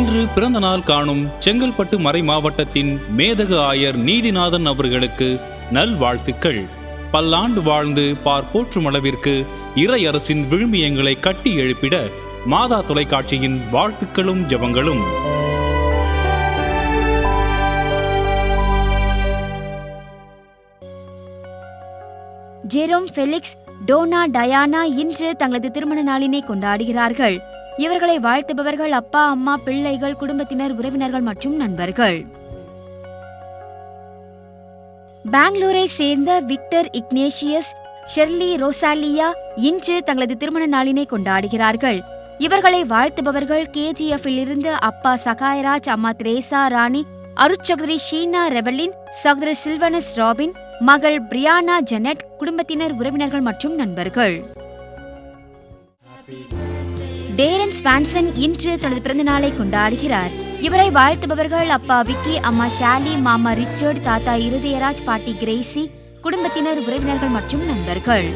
இன்று பிறந்த நாள் காணும் செங்கல்பட்டு மறை மாவட்டத்தின் மேதகு ஆயர் நீதிநாதன் அவர்களுக்கு நல்வாழ்த்துக்கள். பல்லாண்டு வாழ்ந்து போற்றும் அளவிற்கு இறை அரசின் விழுமியங்களை கட்டி எழுப்பிட மாதா தொலைக்காட்சியின் வாழ்த்துக்களும் ஜெபங்களும். ஜெரோம் ஃபெலிக்ஸ், டோனா டயானா இன்று தங்களது திருமண நாளினை கொண்டாடுகிறார்கள். இவர்களை வாழ்த்துபவர்கள் அப்பா, அம்மா, பிள்ளைகள், குடும்பத்தினர், உறவினர்கள் மற்றும் நண்பர்கள். பெங்களூரை சேர்ந்த விக்டர் இக்னேஷியஸ், ஷெர்லி ரோசாலியா இன்று தங்களது திருமண நாளினை கொண்டாடுகிறார்கள். இவர்களை வாழ்த்துபவர்கள் KGF-இல் இருந்து அப்பா சகாயராஜ், அம்மா திரேசா ராணி, அருட்சகோதரி ஷீனா ரெவலின், சகோதரி சில்வனஸ் ராபின், மகள் பிரியானா ஜெனட், குடும்பத்தினர், உறவினர்கள் மற்றும் நண்பர்கள். டேரன் ஸ்பான்சன் இன்று தனது பிறந்த நாளை கொண்டாடுகிறார். இவரை வாழ்த்துபவர்கள் அப்பா விக்கி, அம்மா ஷாலி, மாமா ரிச்சர்ட், தாத்தா இருதயராஜ், பாட்டி கிரேசி, குடும்பத்தினர், உறவினர்கள் மற்றும் நண்பர்கள்.